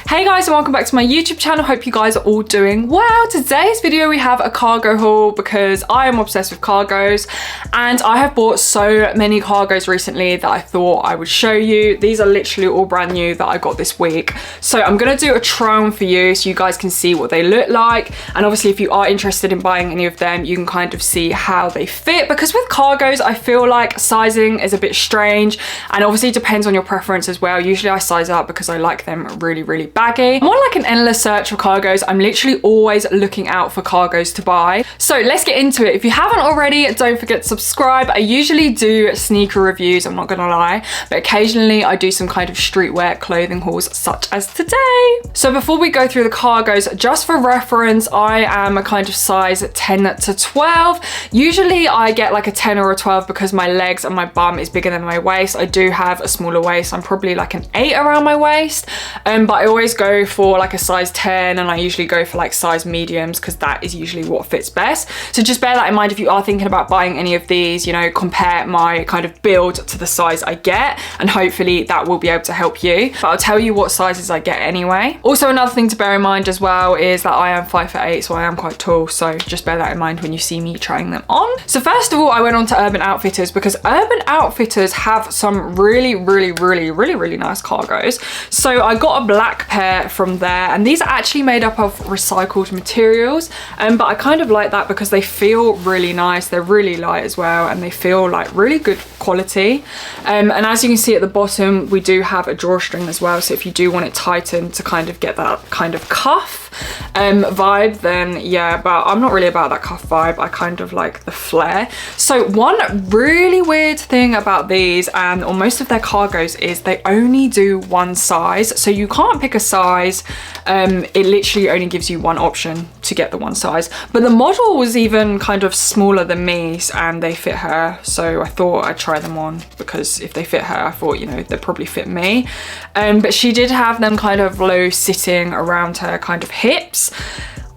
Hey guys, and welcome back to my YouTube channel. Hope you guys are all doing well. Today's video we have a cargo haul because I am obsessed with cargos and I have bought so many cargos recently that I thought I would show you. These are literally all brand new that I got this week. So I'm gonna do a try on for you so you guys can see what they look like. And obviously if you are interested in buying any of them, you can kind of see how they fit, because with cargos, I feel like sizing is a bit strange and obviously it depends on your preference as well. Usually I size up because I like them really baggy. I'm on like an endless search for cargos. I'm literally always looking out for cargos to buy. So let's get into it. If you haven't already, don't forget to subscribe. I usually do sneaker reviews, I'm not gonna lie, but occasionally I do some kind of streetwear clothing hauls such as today. So before we go through the cargos, just for reference, I am a kind of size 10 to 12. Usually I get like a 10 or a 12 because my legs and my bum is bigger than my waist. I do have a smaller waist. I'm probably like an 8 around my waist, but I always go for like a size 10, and I usually go for like size mediums because that is usually what fits best. So just bear that in mind if you are thinking about buying any of these. You know, compare my kind of build to the size I get, and hopefully that will be able to help you. But I'll tell you what sizes I get anyway. Also, another thing to bear in mind as well is that I am 5'8", so I am quite tall, so just bear that in mind when you see me trying them on. So first of all, I went on to Urban Outfitters because Urban Outfitters have some really nice cargos. So I got a black pair from there, and these are actually made up of recycled materials, but I kind of like that because they feel really nice. They're really light as well, and they feel like really good quality. And as you can see at the bottom, we do have a drawstring as well, so if you do want it tightened to kind of get that kind of cuff vibe, then yeah, but I'm not really about that cuff vibe. I kind of like the flare. So one really weird thing about these and on most of their cargos is they only do one size, so you can't pick a size. It literally only gives you one option to get the one size, but the model was even kind of smaller than me and they fit her, so I thought I'd try them on because if they fit her, I thought, you know, they'd probably fit me. But she did have them kind of low sitting around her kind of hips.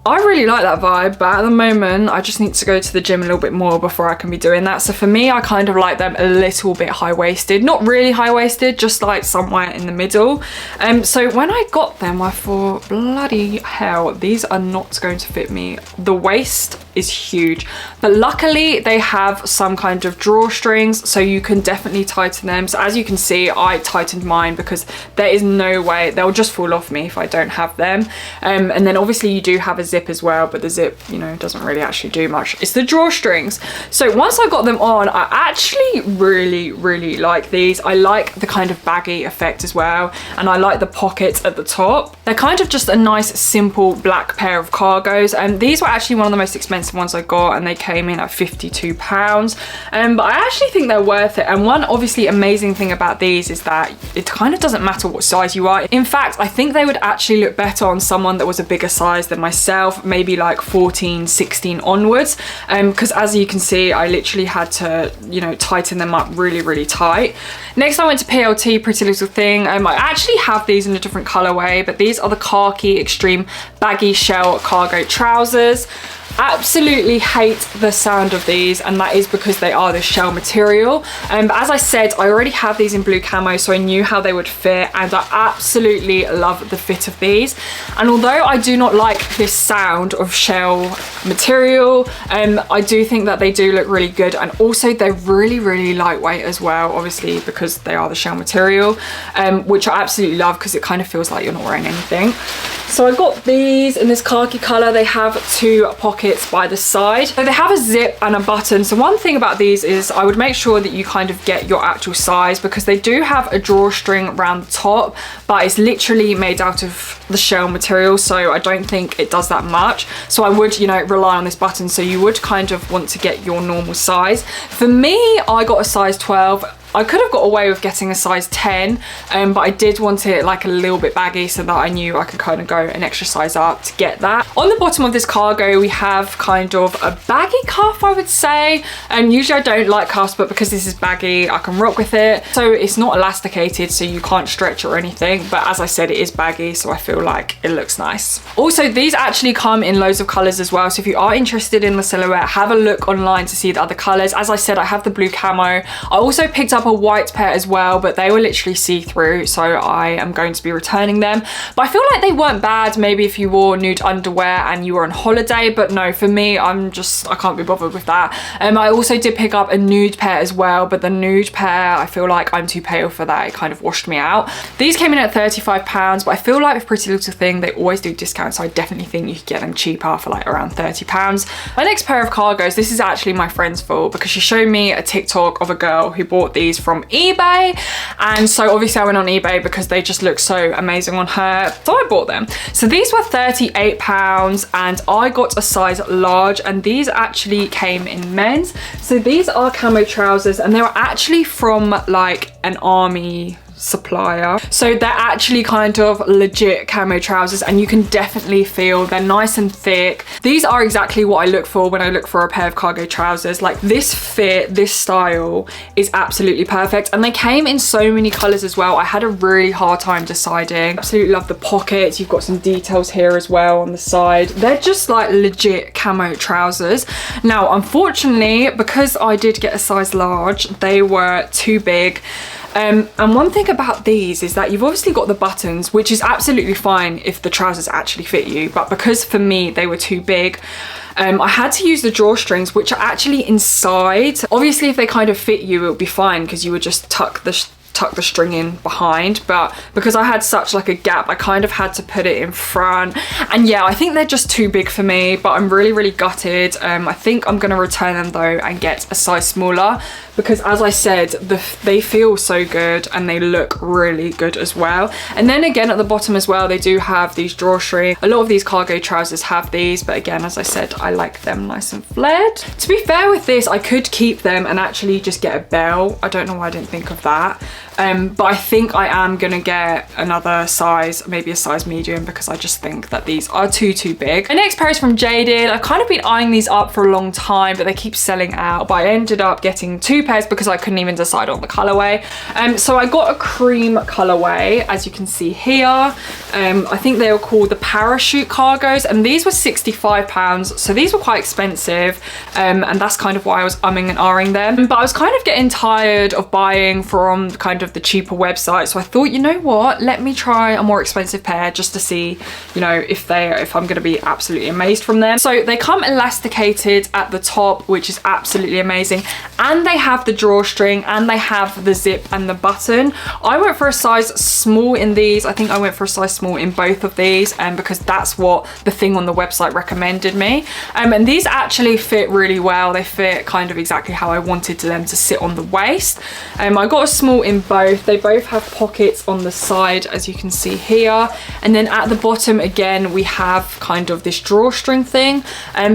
I really like that vibe, but at the moment I just need to go to the gym a little bit more before I can be doing that. So for me, I kind of like them a little bit high-waisted, not really high-waisted, just like somewhere in the middle. So when I got them, I thought, bloody hell, these are not going to fit me. The waist is huge, but luckily they have some kind of drawstrings, so you can definitely tighten them. So as you can see, I tightened mine because there is no way they'll just fall off me if I don't have them. And then obviously you do have a zip as well, but the zip, you know, doesn't really actually do much. It's the drawstrings. So once I got them on, I actually really like these. I like the kind of baggy effect as well, and I like the pockets at the top. They're kind of just a nice simple black pair of cargos, and these were actually one of the most expensive ones I got, and they came in at £52. But I actually think they're worth it. And one obviously amazing thing about these is that it kind of doesn't matter what size you are. In fact, I think they would actually look better on someone that was a bigger size than myself, maybe like 14, 16 onwards, because as you can see, I literally had to, you know, tighten them up really tight. Next I went to PLT, Pretty Little Thing. I actually have these in a different colorway, but these are the khaki extreme baggy shell cargo trousers. Absolutely hate the sound of these, and that is because they are the shell material. But as I said, I already have these in blue camo, so I knew how they would fit, and I absolutely love the fit of these. And although I do not like this sound of shell material, I do think that they do look really good, and also they're really lightweight as well, obviously because they are the shell material, which I absolutely love because it kind of feels like you're not wearing anything. So I got these in this khaki color. They have 2 pockets by the side. So they have a zip and a button. So one thing about these is I would make sure that you kind of get your actual size, because they do have a drawstring around the top, but it's literally made out of the shell material, so I don't think it does that much. So I would, you know, rely on this button, so you would kind of want to get your normal size. For me, I got a size 12. I could have got away with getting a size 10, but I did want it like a little bit baggy so that I knew I could kind of go an extra size up to get that. On the bottom of this cargo, we have kind of a baggy cuff, I would say. Usually I don't like cuffs, but because this is baggy, I can rock with it. So it's not elasticated, so you can't stretch or anything. But as I said, it is baggy, so I feel like it looks nice. Also, these actually come in loads of colors as well. So if you are interested in the silhouette, have a look online to see the other colors. As I said, I have the blue camo. I also picked up up a white pair as well, but they were literally see-through, so I am going to be returning them. But I feel like they weren't bad maybe if you wore nude underwear and you were on holiday, but no, for me, I can't be bothered with that. I also did pick up a nude pair as well, but the nude pair, I feel like I'm too pale for that. It kind of washed me out. These came in at £35, but I feel like with Pretty Little Thing, they always do discounts, so I definitely think you could get them cheaper for like around £30. My next pair of cargos, this is actually my friend's fault because she showed me a TikTok of a girl who bought these from eBay, and so obviously I went on eBay because they just look so amazing on her, so I bought them. So these were £38 and I got a size large, and these actually came in men's. So these are camo trousers, and they were actually from like an army supplier, so they're actually kind of legit camo trousers, and you can definitely feel they're nice and thick. These are exactly what I look for when I look for a pair of cargo trousers. Like this fit, this style is absolutely perfect, and they came in so many colors as well. I had a really hard time deciding. Absolutely love the pockets. You've got some details here as well on the side. They're just like legit camo trousers. Now unfortunately, because I did get a size large, they were too big. And one thing about these is that you've obviously got the buttons, which is absolutely fine if the trousers actually fit you, but because for me they were too big, I had to use the drawstrings, which are actually inside. Obviously if they kind of fit you, it would be fine because you would just tuck the string in behind, but because I had such like a gap, I kind of had to put it in front, and yeah, I think they're just too big for me, but I'm really gutted. I think I'm gonna return them though and get a size smaller, because as I said, they feel so good and they look really good as well. And then again at the bottom as well, they do have these drawstrings. A lot of these cargo trousers have these, but again, as I said, I like them nice and flared. To be fair with this, I could keep them and actually just get a belt. I don't know why I didn't think of that. But I think I am gonna get another size, maybe a size medium, because I just think that these are too big. My next pair is from Jaded. I've kind of been eyeing these up for a long time, but they keep selling out. But I ended up getting 2 pairs because I couldn't even decide on the colorway. So I got a cream colorway, as you can see here. I think they were called the parachute cargos, and these were £65, so these were quite expensive, and that's kind of why I was umming and ahhing them. But I was kind of getting tired of buying from kind of the cheaper website, so I thought, you know what, let me try a more expensive pair just to see, you know, if I'm going to be absolutely amazed from them. So they come elasticated at the top, which is absolutely amazing, and they have the drawstring and they have the zip and the button. I went for a size small in these. I think I went for a size small in both of these, because that's what the thing on the website recommended me. And these actually fit really well. They fit kind of exactly how I wanted them to sit on the waist. I got a small in both. They both have pockets on the side, as you can see here, and then at the bottom again we have kind of this drawstring thing.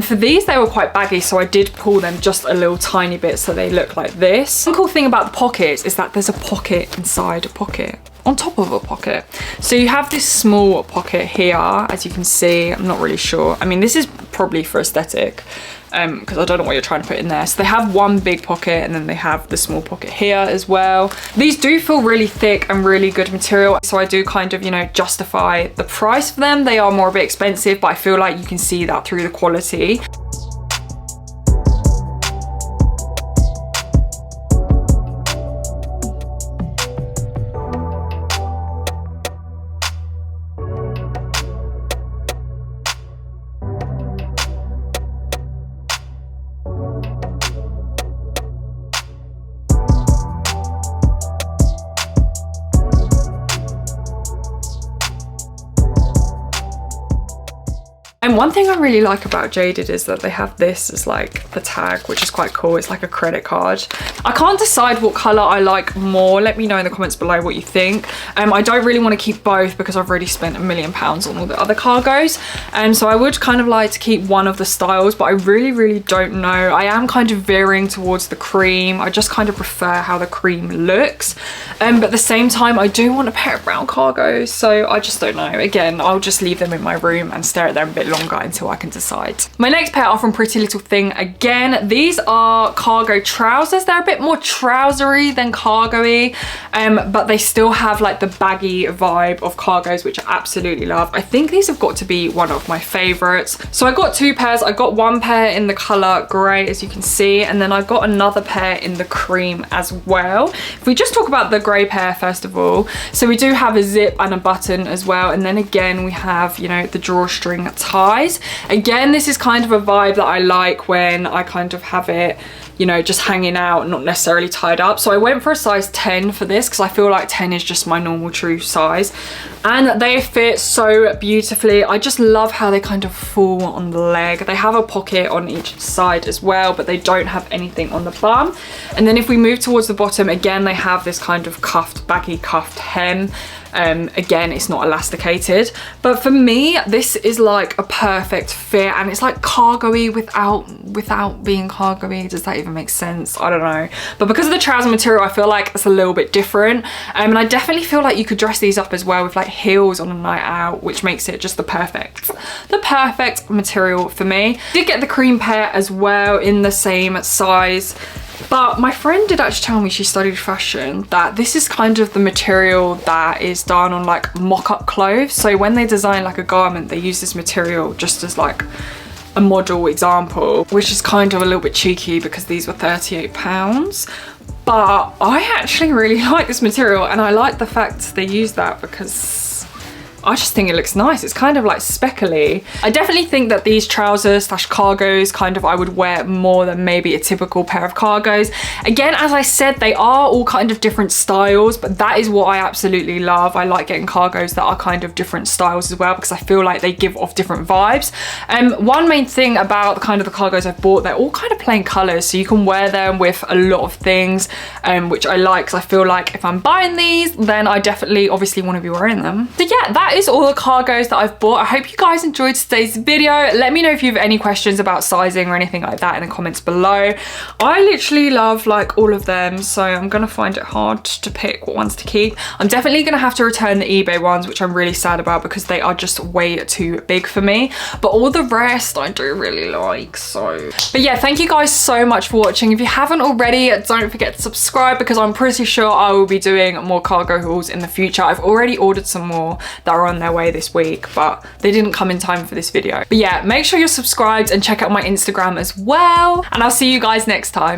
For these, they were quite baggy, so I did pull them just a little tiny bit so they look like this. One cool thing about the pockets is that there's a pocket inside a pocket on top of a pocket, so you have this small pocket here, as you can see. I'm not really sure, I mean, this is probably for aesthetic, because I don't know what you're trying to put in there. So they have one big pocket and then they have the small pocket here as well. These do feel really thick and really good material, so I do kind of, you know, justify the price for them. They are more a bit expensive, but I feel like you can see that through the quality. And one thing I really like about Jaded is that they have this as like the tag, which is quite cool. It's like a credit card. I can't decide what color I like more. Let me know in the comments below what you think. I don't really want to keep both because I've already spent £1 million on all the other cargos. So I would kind of like to keep one of the styles, but I really don't know. I am kind of veering towards the cream. I just kind of prefer how the cream looks. But at the same time, I do want a pair of brown cargos, so I just don't know. Again, I'll just leave them in my room and stare at them a bit longer longer until I can decide. My next pair are from Pretty Little Thing again. These are cargo trousers. They're a bit more trousery than cargo-y, but they still have like the baggy vibe of cargos, which I absolutely love. I think these have got to be one of my favorites. So I got two pairs. I got one pair in the color gray, as you can see, and then I got another pair in the cream as well. If we just talk about the gray pair first of all, so we do have a zip and a button as well, and then again we have, you know, the drawstring ties. Again, this is kind of a vibe that I like when I kind of have it, you know, just hanging out, not necessarily tied up. So I went for a size 10 for this because I feel like 10 is just my normal true size, and they fit so beautifully. I just love how they kind of fall on the leg. They have a pocket on each side as well, but they don't have anything on the bum. And then if we move towards the bottom, again they have this kind of cuffed, baggy cuffed hem. Again, it's not elasticated, but for me this is like a perfect fit, and it's like cargo-y without being cargo-y. Does that even make sense? I don't know, but because of the trouser material I feel like it's a little bit different, and I definitely feel like you could dress these up as well with like heels on a night out, which makes it just the perfect material for me. Did get the cream pair as well in the same size. But my friend did actually tell me, she studied fashion, that this is kind of the material that is done on like mock-up clothes. So when they design like a garment, they use this material just as like a model example, which is kind of a little bit cheeky because these were £38. But I actually really like this material, and I like the fact they use that because I just think it looks nice. It's kind of like speckly. I definitely think that these trousers slash cargos kind of I would wear more than maybe a typical pair of cargos. Again, as I said, they are all kind of different styles, but that is what I absolutely love. I like getting cargos that are kind of different styles as well because I feel like they give off different vibes. One main thing about the kind of the cargos I've bought, they're all kind of plain colors, so you can wear them with a lot of things, which I like because I feel like if I'm buying these, then I definitely obviously want to be wearing them. So yeah, that is all the cargos that I've bought. I hope you guys enjoyed today's video. Let me know if you have any questions about sizing or anything like that in the comments below. I literally love like all of them, so I'm gonna find it hard to pick what ones to keep. I'm definitely gonna have to return the eBay ones, which I'm really sad about because they are just way too big for me, but all the rest I do really like. So but yeah, thank you guys so much for watching. If you haven't already, don't forget to subscribe because I'm pretty sure I will be doing more cargo hauls in the future. I've already ordered some more that are on their way this week, but they didn't come in time for this video. But yeah, make sure you're subscribed and check out my Instagram as well, and I'll see you guys next time.